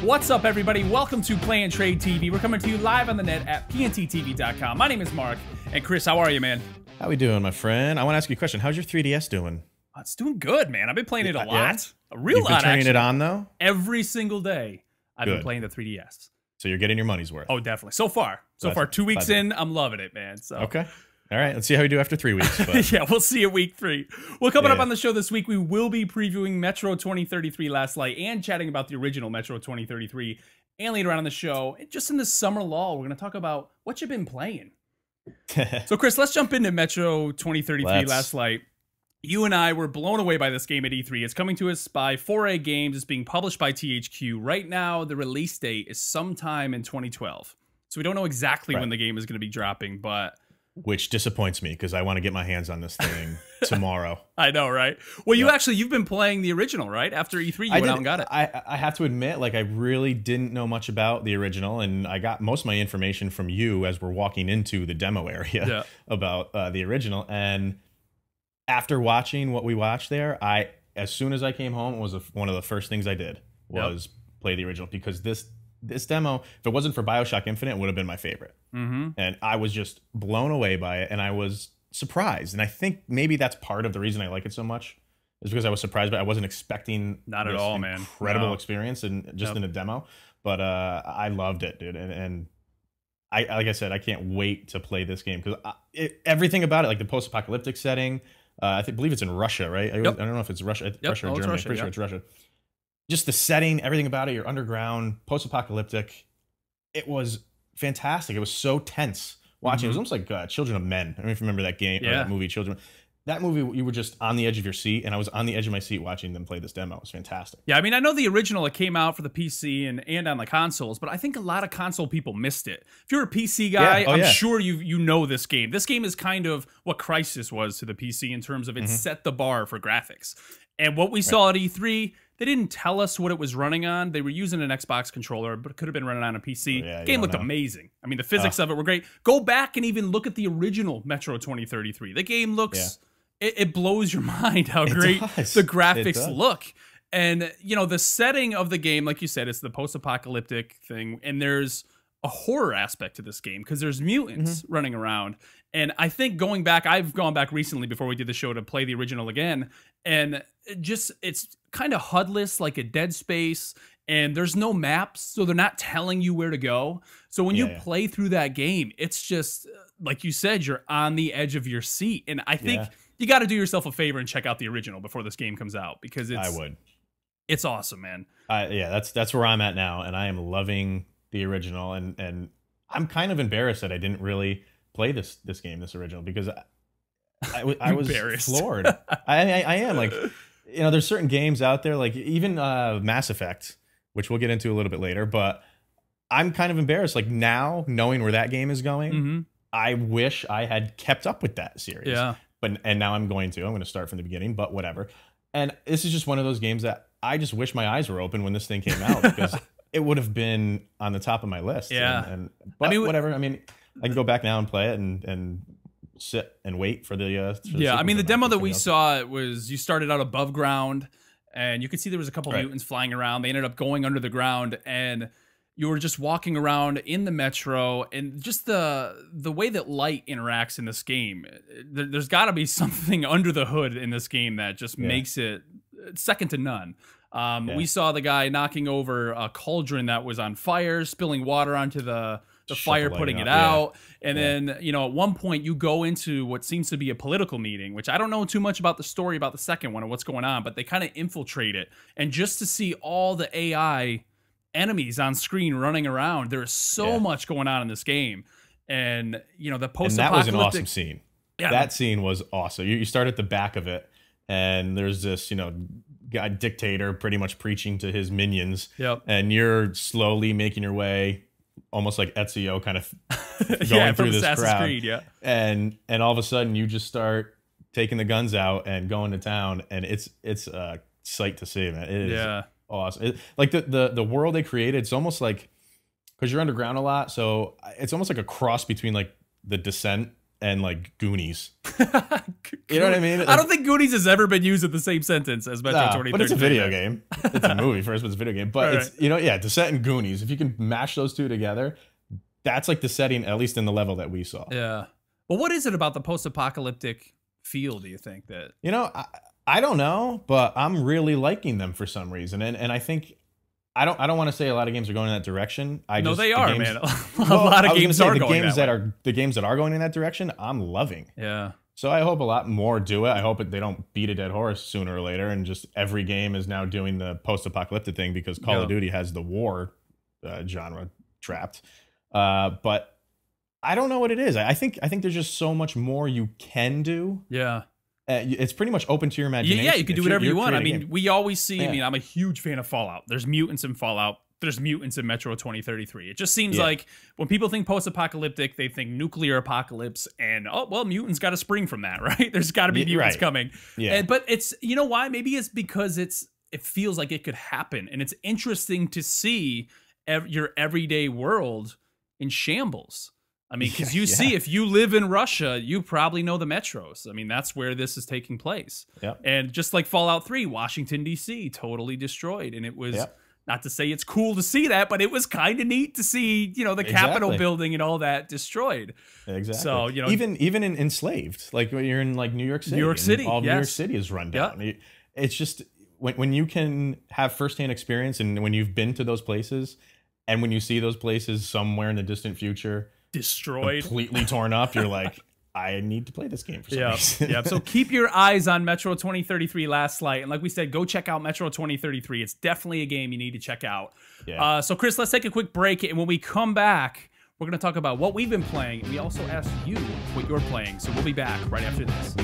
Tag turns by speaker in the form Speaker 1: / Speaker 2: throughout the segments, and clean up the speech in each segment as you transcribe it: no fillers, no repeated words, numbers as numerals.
Speaker 1: What's up, everybody? Welcome to Play and Trade TV. We're coming to you live on the net at pnttv.com. My name is Mark, and Chris, how are you, man?
Speaker 2: How we doing, my friend? I want to ask you a question. How's your 3DS doing?
Speaker 1: It's doing good, man. I've been playing it a lot.
Speaker 2: Yeah?
Speaker 1: A real
Speaker 2: You've
Speaker 1: lot,
Speaker 2: been turning
Speaker 1: actually.
Speaker 2: it on, though?
Speaker 1: Every single day, I've been
Speaker 2: Good.
Speaker 1: playing the 3DS.
Speaker 2: So you're getting your money's worth.
Speaker 1: Oh, definitely. So far, 2 weeks in, I'm loving it, man. So
Speaker 2: Okay. All right. Let's see how we do after 3 weeks. But.
Speaker 1: yeah, we'll see you week 3. Well, coming up on the show this week, we will be previewing Metro 2033 Last Light and chatting about the original Metro 2033. And later on in the show, just in the summer lull, we're going to talk about what you've been playing. So, Chris, let's jump into Metro 2033 Last Light. You and I were blown away by this game at E3. It's coming to us by 4A Games. It's being published by THQ. Right now, the release date is sometime in 2012. So we don't know exactly when the game is going to be dropping, but...
Speaker 2: Which disappoints me, because I want to get my hands on this thing tomorrow.
Speaker 1: I know, right? Well, you've been playing the original, right? After E3, you went out and got it.
Speaker 2: I have to admit, like, I really didn't know much about the original, and I got most of my information from you as we're walking into the demo area about the original. And after watching what we watched there, as soon as I came home, it was one of the first things I did was play the original, because this demo, if it wasn't for BioShock Infinite, would have been my favorite. And I was just blown away by it, and I was surprised. And I think maybe that's part of the reason I like it so much, is because I was surprised, but I wasn't expecting
Speaker 1: not at all, man.
Speaker 2: Incredible experience and just in a demo. But I loved it, dude. And I, like I said, I can't wait to play this game, because everything about it, like the post-apocalyptic setting, I believe it's in Russia, right? I don't know if it's Russia, Russia or Germany. I'm pretty sure it's Russia. Just the setting, everything about it, you're underground, post-apocalyptic. It was fantastic. It was so tense watching. It was almost like Children of Men. I don't know if you remember that game or that movie, Children. That movie, you were just on the edge of your seat, and I was on the edge of my seat watching them play this demo. It was fantastic.
Speaker 1: Yeah, I mean, I know the original, it came out for the PC and on the consoles, but I think a lot of console people missed it. If you're a PC guy, I'm sure you know this game. This game is kind of what Crysis was to the PC in terms of it set the bar for graphics. And what we saw at E3, they didn't tell us what it was running on. They were using an Xbox controller, but it could have been running on a PC. The game looked amazing. I mean, the physics of it were great. Go back and even look at the original Metro 2033. The game looks... It blows your mind how great the graphics look. And, you know, the setting of the game, like you said, it's the post-apocalyptic thing. And there's a horror aspect to this game because there's mutants running around. And I think going back, I've gone back recently before we did the show to play the original again. And it's kind of HUD-less, like a Dead Space. And there's no maps, so they're not telling you where to go. So when you play through that game, it's just, like you said, you're on the edge of your seat. And I think... You got to do yourself a favor and check out the original before this game comes out, because it's awesome, man.
Speaker 2: Yeah, that's where I'm at now, and I am loving the original, and I'm kind of embarrassed that I didn't really play this original, because I was floored. I am, like, you know, there's certain games out there, like even Mass Effect, which we'll get into a little bit later, but I'm kind of embarrassed, like, now knowing where that game is going. I wish I had kept up with that series. And now I'm going to start from the beginning, but whatever. And this is just one of those games that I just wish my eyes were open when this thing came out, because it would have been on the top of my list. But I mean, whatever. I mean, I can go back now and play it and sit and wait for the
Speaker 1: I mean, the demo that we saw, it was you started out above ground, and you could see there was a couple mutants flying around. They ended up going under the ground, and you were just walking around in the metro, and just the way that light interacts in this game. There's got to be something under the hood in this game that just makes it second to none. We saw the guy knocking over a cauldron that was on fire, spilling water onto the fire, putting it out. And then, you know, at one point you go into what seems to be a political meeting, which I don't know too much about the story about the second one or what's going on, but they kind of infiltrate it. And just to see all the AI enemies on screen running around, there's so much going on in this game. And, you know, the post-apocalyptic...
Speaker 2: And that was an awesome scene. That scene was awesome. You start at the back of it, and there's this, you know, guy, dictator, pretty much preaching to his minions. And you're slowly making your way, almost like Ezio, kind of going through this Assassin's crowd.
Speaker 1: Creed,
Speaker 2: and all of a sudden, you just start taking the guns out and going to town, and it's a sight to see, man. It is awesome. Like the world they created, it's almost like, because you're underground a lot, so it's almost like a cross between like the Descent and like Goonies. You know what I mean?
Speaker 1: I don't think Goonies has ever been used in the same sentence as Metro 2033.
Speaker 2: But it's a video game. It's a movie first, but it's a video game. But it's, you know, yeah, Descent and Goonies. If you can mash those two together, that's like the setting, at least in the level that we saw.
Speaker 1: Yeah. Well, what is it about the post-apocalyptic feel, do you think that?
Speaker 2: You know, I don't know, but I'm really liking them for some reason. And I think I don't want to say a lot of games are going in that direction.
Speaker 1: No, they are, man. A lot of games are going that way.
Speaker 2: The games that are going in that direction, I'm loving.
Speaker 1: Yeah.
Speaker 2: So I hope a lot more do it. I hope they don't beat a dead horse sooner or later, and just every game is now doing the post-apocalyptic thing because Call of Duty has the war genre trapped. But I don't know what it is. I think there's just so much more you can do.
Speaker 1: Yeah.
Speaker 2: It's pretty much open to your imagination.
Speaker 1: Yeah, you can do whatever you want. I mean, we always see, I mean, I'm a huge fan of Fallout. There's mutants in Fallout. There's mutants in Metro 2033. It just seems like when people think post-apocalyptic, they think nuclear apocalypse and, oh, well, mutants got to spring from that, right? There's got to be mutants coming. Yeah. But it's, you know why? Maybe it's because it feels like it could happen. And it's interesting to see your everyday world in shambles. I mean, because you see, if you live in Russia, you probably know the metros. I mean, that's where this is taking place. Yep. And just like Fallout 3, Washington, D.C., totally destroyed. And it was, not to say it's cool to see that, but it was kind of neat to see, you know, the Capitol building and all that destroyed. Exactly. So, you know,
Speaker 2: even in Enslaved, like when you're in like New York City. All New York City is run down. Yep. It's just, when you can have firsthand experience and when you've been to those places and when you see those places somewhere in the distant future, destroyed, completely torn up, you're like, I need to play this game for some reason.
Speaker 1: Yeah. So keep your eyes on Metro 2033 Last Light, and like we said, go check out Metro 2033. It's definitely a game you need to check out. So Chris, let's take a quick break, and when we come back, we're going to talk about what we've been playing, and we also asked you what you're playing. So we'll be back right after this.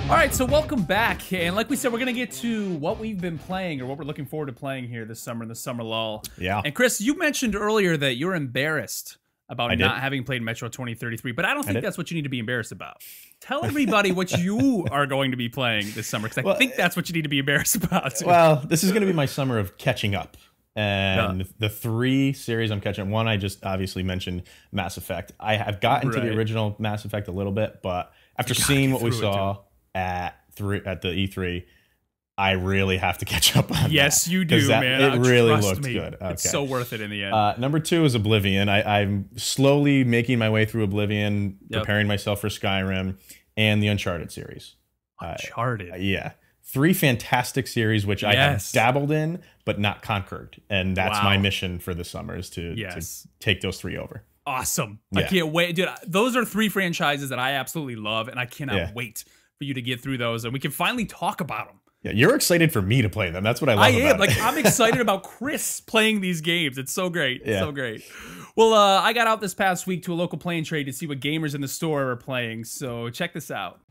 Speaker 1: All right, so welcome back. And like we said, we're going to get to what we've been playing or what we're looking forward to playing here this summer in the summer lull.
Speaker 2: Yeah.
Speaker 1: And Chris, you mentioned earlier that you're embarrassed about not having played Metro 2033, but I don't think that's what you need to be embarrassed about. Tell everybody what you are going to be playing this summer, because I think that's what you need to be embarrassed about. Too.
Speaker 2: Well, this is going to be my summer of catching up. And the 3 series I'm catching up. One, I just obviously mentioned Mass Effect. I have gotten to the original Mass Effect a little bit, but after seeing what we saw at the E3, I really have to catch up on
Speaker 1: that. You do, man.
Speaker 2: It really looked good. Okay.
Speaker 1: It's so worth it in the end.
Speaker 2: Number 2 is Oblivion. I'm slowly making my way through Oblivion, preparing myself for Skyrim and the Uncharted series.
Speaker 1: Uncharted.
Speaker 2: Yeah. 3 fantastic series, which I have dabbled in, but not conquered. And that's my mission for the summer, is to take those 3 over.
Speaker 1: Awesome. I can't wait. Dude, those are 3 franchises that I absolutely love, and I cannot wait for you to get through those, and we can finally talk about them.
Speaker 2: Yeah, you're excited for me to play them. That's what I love about it.
Speaker 1: Like, I'm excited about Chris playing these games. It's so great. It's so great. Well, I got out this past week to a local play and trade to see what gamers in the store are playing, so check this out.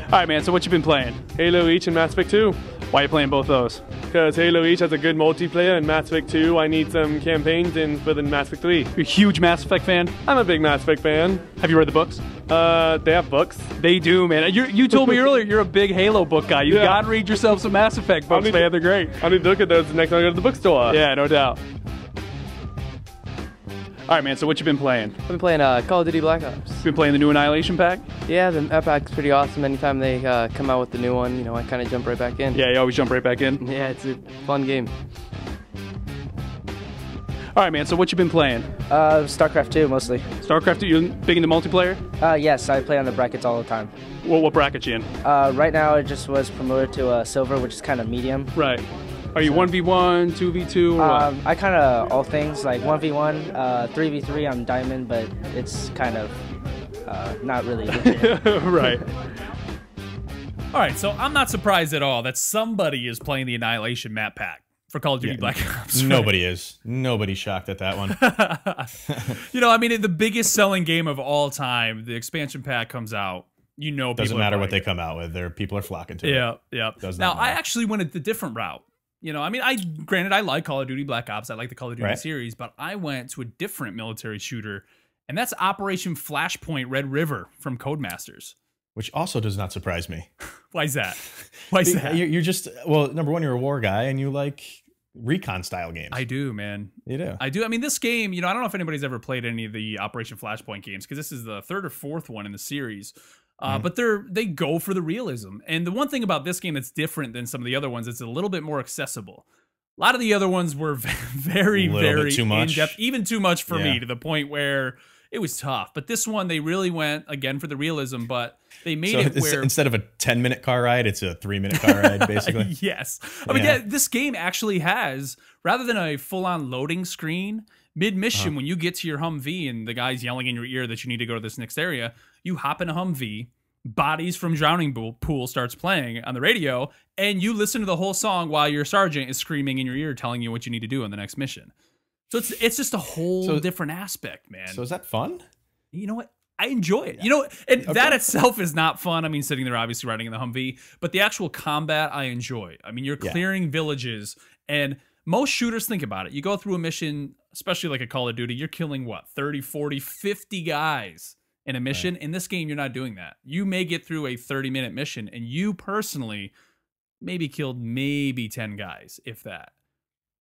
Speaker 3: All right, man, so what you been playing? Halo Reach and Mass Effect 2. Why are you playing both those? Because Halo Reach has a good multiplayer, and Mass Effect 2, I need some campaigns in for the Mass Effect 3.
Speaker 1: You're a huge Mass Effect fan?
Speaker 3: I'm a big Mass Effect fan.
Speaker 1: Have you read the books?
Speaker 3: They have books.
Speaker 1: They do, man. You told me earlier you're a big Halo book guy. You got to read yourself some Mass Effect books, man. They're great.
Speaker 3: I need to look at those the next time I go to the bookstore.
Speaker 1: Yeah, no doubt. All right, man, so what you been playing?
Speaker 4: I've been playing Call of Duty Black Ops.
Speaker 1: You been playing the new Annihilation pack?
Speaker 4: Yeah, the pack's pretty awesome. Anytime they come out with the new one, you know, I kind of jump right back in.
Speaker 1: Yeah, you always jump right back in?
Speaker 4: Yeah, it's a fun game.
Speaker 1: All right, man, so what you been playing?
Speaker 4: StarCraft 2, mostly.
Speaker 1: StarCraft 2, you big into multiplayer?
Speaker 4: Yes, I play on the brackets all the time.
Speaker 1: What bracket you in?
Speaker 4: Right now, I just was promoted to Silver, which is kind of medium.
Speaker 1: Right. Are you 1v1, 2v2, or what?
Speaker 4: I kind of all things, like 1v1, 3v3, I'm Diamond, but it's kind of not really legit.
Speaker 1: Right. All right, so I'm not surprised at all that somebody is playing the Annihilation map pack for Call of Duty Black Ops. Right?
Speaker 2: Nobody is. Nobody's shocked at that one.
Speaker 1: You know, I mean, the biggest selling game of all time, the expansion pack comes out. You know,
Speaker 2: doesn't matter what they come out with. People are flocking to it.
Speaker 1: Yeah. Now, I actually went a different route. You know, I mean, granted, I like Call of Duty Black Ops. I like the Call of Duty series, but I went to a different military shooter, and that's Operation Flashpoint Red River from Codemasters.
Speaker 2: which also does not surprise me.
Speaker 1: Why is that? Why is that?
Speaker 2: You're just, well, number one, you're a war guy and you like recon style games.
Speaker 1: I do, man.
Speaker 2: You do.
Speaker 1: I do. I mean, this game, you know, I don't know if anybody's ever played any of the Operation Flashpoint games, because this is the 3rd or 4th one in the series. But they go for the realism. And the one thing about this game that's different than some of the other ones, it's a little bit more accessible. A lot of the other ones were very in-depth, even too much for me, to the point where it was tough. But this one, they really went, again, for the realism, but they made it where...
Speaker 2: Instead of a 10-minute car ride, it's a 3-minute car ride, basically.
Speaker 1: Yes. I mean, this game actually has, rather than a full-on loading screen, mid-mission, when you get to your Humvee and the guy's yelling in your ear that you need to go to this next area, you hop in a Humvee, Bodies from Drowning Pool starts playing on the radio, and you listen to the whole song while your sergeant is screaming in your ear telling you what you need to do on the next mission. So it's just a whole different aspect, man.
Speaker 2: So is that fun?
Speaker 1: You know what? I enjoy it. You know, and that itself is not fun. I mean, sitting there obviously riding in the Humvee, but the actual combat I enjoy. I mean, you're clearing villages, and most shooters, think about it. You go through a mission, especially like a Call of Duty, you're killing what, 30, 40, 50 guys in a mission. In this game, you're not doing that. You may get through a 30-minute mission, and you personally maybe killed maybe 10 guys, if that.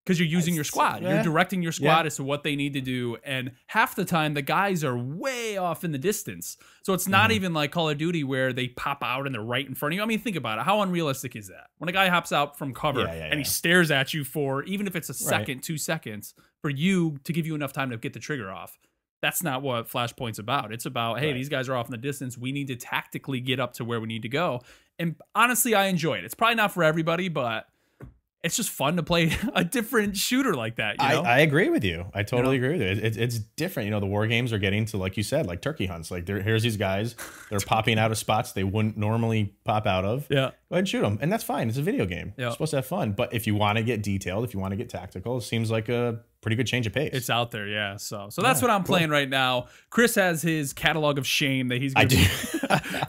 Speaker 1: Because you're using your squad. You're directing your squad as to what they need to do. And half the time, the guys are way off in the distance. So it's not even like Call of Duty where they pop out and they're right in front of you. I mean, think about it. How unrealistic is that? When a guy hops out from cover and he stares at you for, even if it's a second, 2 seconds, for you to give you enough time to get the trigger off. That's not what Flashpoint's about. It's about, hey, these guys are off in the distance. We need to tactically get up to where we need to go. And honestly, I enjoy it. It's probably not for everybody, but it's just fun to play a different shooter like that. You know?
Speaker 2: I agree with you. I totally agree with you. It's different. You know, the war games are getting to, like you said, like turkey hunts. Like here's these guys. They're popping out of spots they wouldn't normally pop out of. Yeah. Go ahead and shoot them. And that's fine. It's a video game. You're supposed to have fun. But if you want to get detailed, if you want to get tactical, it seems like a pretty good change of pace.
Speaker 1: It's out there, yeah. So that's what I'm playing right now. Chris has his catalog of shame that he's going to be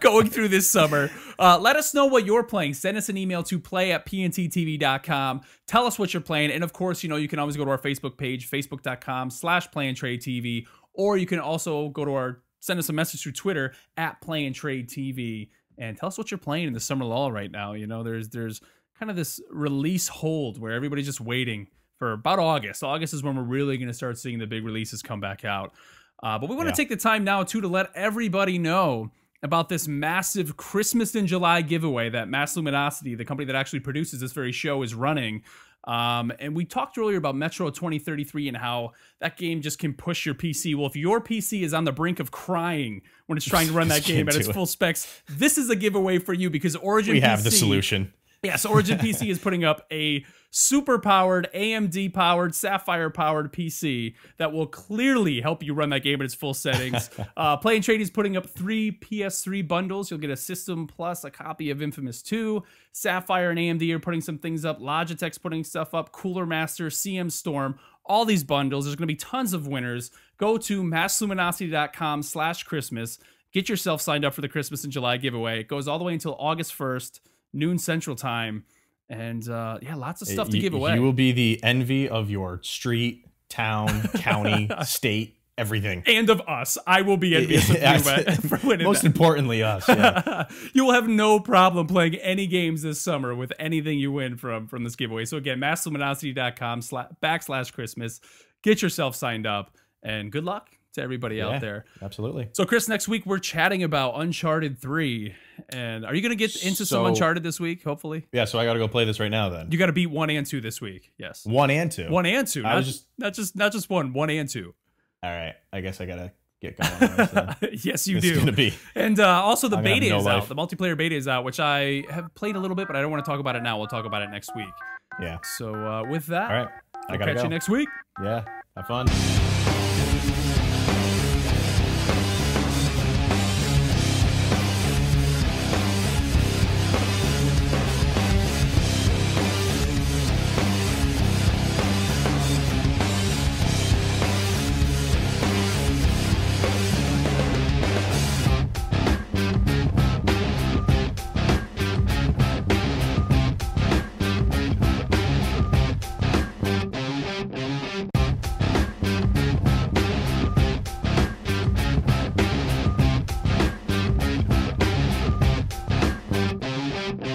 Speaker 1: going through this summer. Let us know what you're playing. Send us an email to play@pnttv.com. Tell us what you're playing. And of course, you know, you can always go to our Facebook page, facebook.com/playandtradeTV. Or you can also go to send us a message through Twitter @playandtradeTV and tell us what you're playing in the summer lull right now. You know, there's kind of this release hold where everybody's just waiting for about August. August is when we're really going to start seeing the big releases come back out. But we want to take the time now, too, to let everybody know about this massive Christmas in July giveaway that Mass Luminosity, the company that actually produces this very show, is running. And we talked earlier about Metro 2033 and how that game just can push your PC. Well, if your PC is on the brink of crying when it's trying to run that game at its full specs, this is a giveaway for you, because Origin PC... We have
Speaker 2: the solution.
Speaker 1: Yes, Origin PC is putting up a super-powered, AMD-powered, Sapphire-powered PC that will clearly help you run that game at its full settings. Play and Trade is putting up 3 PS3 bundles. You'll get a system plus a copy of Infamous 2. Sapphire and AMD are putting some things up. Logitech's putting stuff up. Cooler Master, CM Storm, all these bundles. There's going to be tons of winners. Go to massluminosity.com/Christmas. Get yourself signed up for the Christmas in July giveaway. It goes all the way until August 1st. Noon Central Time, and lots of stuff to give away.
Speaker 2: You will be the envy of your street, town, county, state, everything,
Speaker 1: and of us. I will be envious of you for winning.
Speaker 2: Most importantly, us. Yeah.
Speaker 1: You will have no problem playing any games this summer with anything you win from this giveaway. So again, massluminosity.com/Christmas. Get yourself signed up, and good luck to everybody out there.
Speaker 2: Absolutely.
Speaker 1: So Chris, next week we're chatting about Uncharted 3. And are you going to get into some Uncharted this week, hopefully?
Speaker 2: Yeah, so I got to go play this right now then.
Speaker 1: You got to beat 1 and 2 this week. Yes.
Speaker 2: 1 and 2.
Speaker 1: 1 and 2. Not just 1 and 2.
Speaker 2: All right. I guess I got to get going. So
Speaker 1: yes, you do.
Speaker 2: It's going to be.
Speaker 1: And also the beta is out. The multiplayer beta is out, which I have played a little bit, but I don't want to talk about it now. We'll talk about it next week.
Speaker 2: Yeah.
Speaker 1: So with that,
Speaker 2: all right.
Speaker 1: I'll catch you next week.
Speaker 2: Yeah. Have fun.